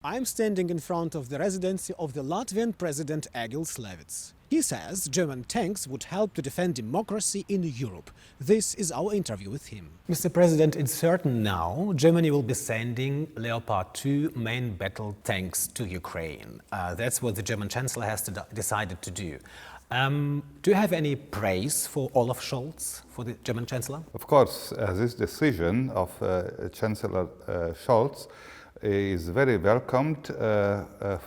I'm standing in front of the residency of the Latvian President Egils Levits. He says German tanks would help to defend democracy in Europe. This is our interview with him. Mr. President, it's certain now Germany will be sending Leopard 2 main battle tanks to Ukraine. That's what the German Chancellor has decided to do. Do you have any praise for Olaf Scholz, for the German Chancellor? Of course, this decision of Chancellor Scholz is very welcomed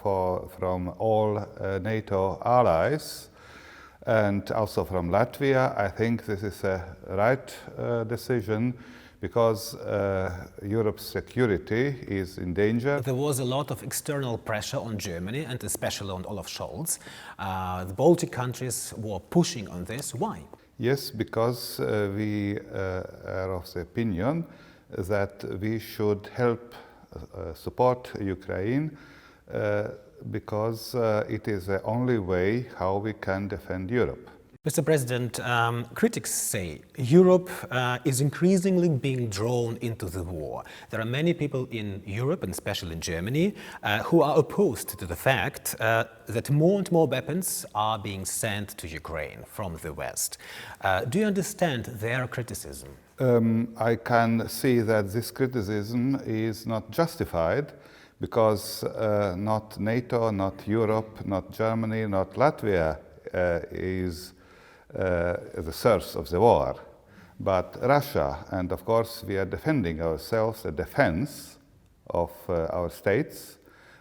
from all NATO allies and also from Latvia. I think this is a right decision because Europe's security is in danger. There was a lot of external pressure on Germany and especially on Olaf Scholz. The Baltic countries were pushing on this. Why? Yes, because we are of the opinion that we should help support Ukraine because it is the only way how we can defend Europe. Mr. President, critics say Europe is increasingly being drawn into the war. There are many people in Europe, and especially in Germany, who are opposed to the fact that more and more weapons are being sent to Ukraine from the West. Do you understand their criticism? I can see that this criticism is not justified because not NATO, not Europe, not Germany, not Latvia is the source of the war, but Russia. And of course we are defending ourselves. The defense of our states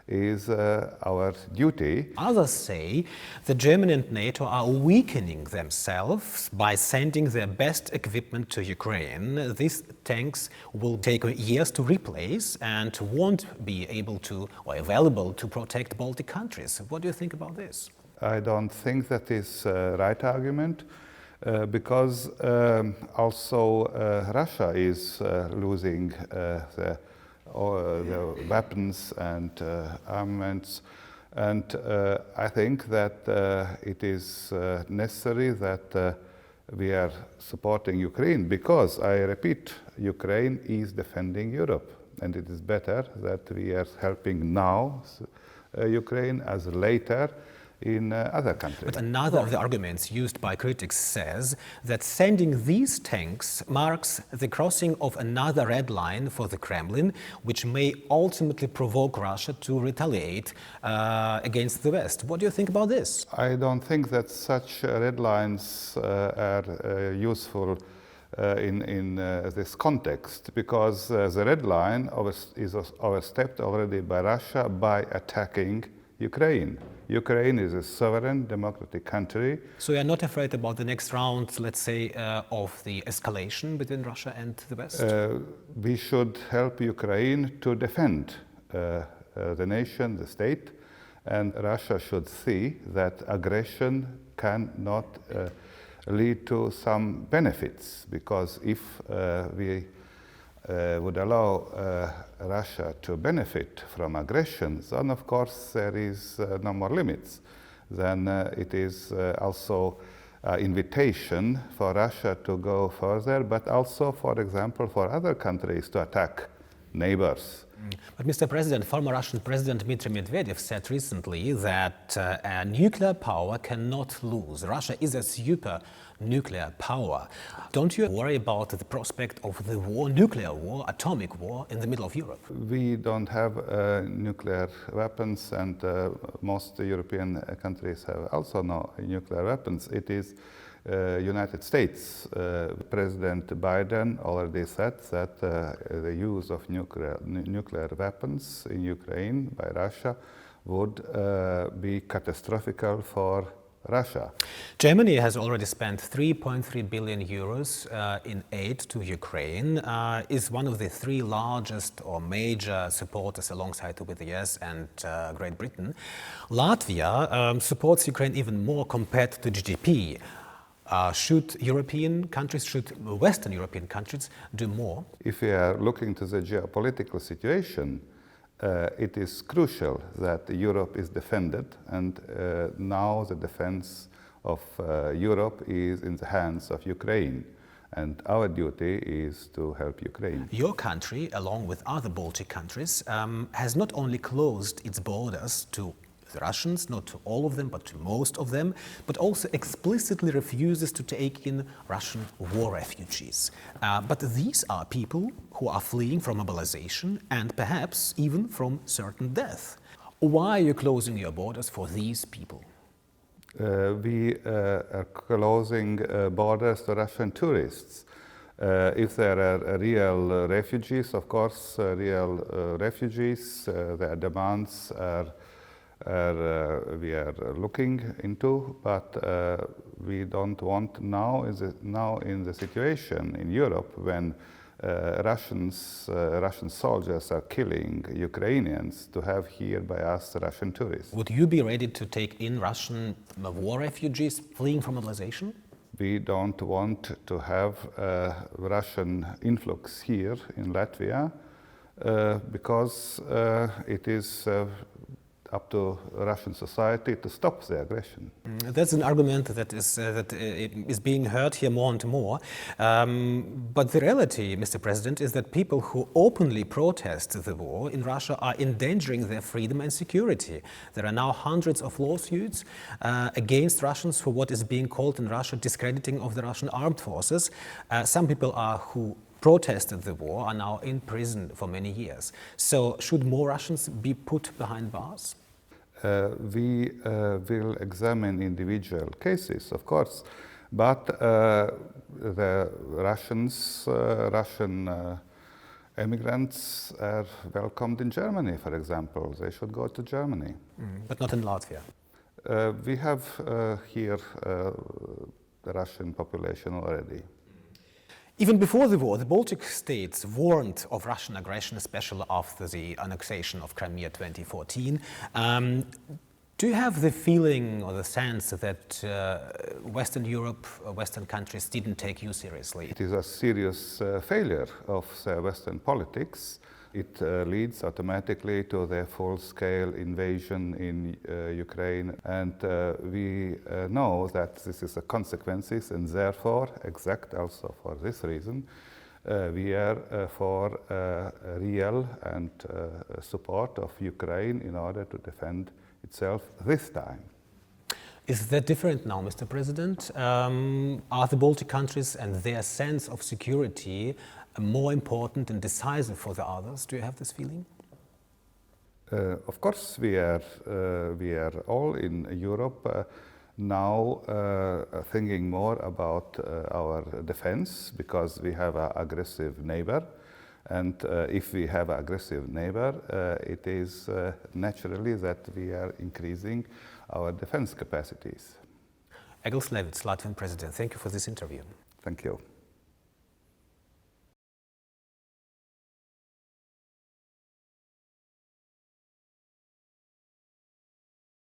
is our duty. Others say that Germany and NATO are weakening themselves by sending their best equipment to Ukraine. These tanks will take years to replace and won't be able to or available to protect Baltic countries. What do you think about this? I don't think that is a right argument because also Russia is losing the weapons and armaments, and I think that it is necessary that we are supporting Ukraine because, I repeat, Ukraine is defending Europe, and it is better that we are helping now Ukraine as later in other countries. But another of the arguments used by critics says that sending these tanks marks the crossing of another red line for the Kremlin, which may ultimately provoke Russia to retaliate against the West. What do you think about this? I don't think that such red lines are useful in this context, because the red line is overstepped already by Russia by attacking Ukraine. Ukraine is a sovereign, democratic country. So you're not afraid about the next round, let's say, of the escalation between Russia and the West? We should help Ukraine to defend the nation, the state, and Russia should see that aggression cannot lead to some benefits, because if we would allow Russia to benefit from aggression, then of course there is no more limits. Then it is also an invitation for Russia to go further, but also, for example, for other countries to attack neighbors. But Mr. President, former Russian President Dmitry Medvedev said recently that a nuclear power cannot lose. Russia is a super nuclear power. Don't you worry about the prospect of the war, nuclear war, atomic war in the middle of Europe? We don't have nuclear weapons, and most European countries have also no nuclear weapons. It is United States. President Biden already said that the use of nuclear weapons in Ukraine by Russia would be catastrophic for Russia. Germany has already spent 3.3 billion euros in aid to Ukraine, is one of the three largest or major supporters alongside with the US and Great Britain. Latvia supports Ukraine even more compared to GDP. Should Western European countries do more? If we are looking to the geopolitical situation, it is crucial that Europe is defended, and now the defense of Europe is in the hands of Ukraine. And our duty is to help Ukraine. Your country, along with other Baltic countries, has not only closed its borders to the Russians, not to all of them, but to most of them, but also explicitly refuses to take in Russian war refugees. But these are people who are fleeing from mobilization and perhaps even from certain death. Why are you closing your borders for these people? We are closing borders to Russian tourists. If there are real refugees, of course, their demands we are looking into, but we don't want now in the situation in Europe when Russian soldiers are killing Ukrainians to have here by us Russian tourists. Would you be ready to take in Russian war refugees fleeing from mobilization? We don't want to have Russian influx here in Latvia because it is up to Russian society to stop the aggression. That's an argument that is being heard here more and more. But the reality, Mr. President, is that people who openly protest the war in Russia are endangering their freedom and security. There are now hundreds of lawsuits against Russians for what is being called in Russia discrediting of the Russian armed forces. Some people who protested the war are now in prison for many years. So should more Russians be put behind bars? We will examine individual cases, of course, but the Russian immigrants are welcomed in Germany, for example. They should go to Germany. But not in Latvia. We have here the Russian population already. Even before the war, the Baltic states warned of Russian aggression, especially after the annexation of Crimea 2014. Do you have the feeling or the sense that Western Europe, Western countries didn't take you seriously? It is a serious failure of Western politics. It leads automatically to the full-scale invasion in Ukraine, and we know that this is the consequences, and therefore, also for this reason, we are for real and support of Ukraine in order to defend itself this time. Is that different now, Mr. President? Are the Baltic countries and their sense of security more important and decisive for the others? Do you have this feeling? Of course, we are all in Europe now thinking more about our defense because we have an aggressive neighbor. And if we have an aggressive neighbor, it is naturally that we are increasing our defense capacities. Egils, Levits, Latvian President, thank you for this interview. Thank you.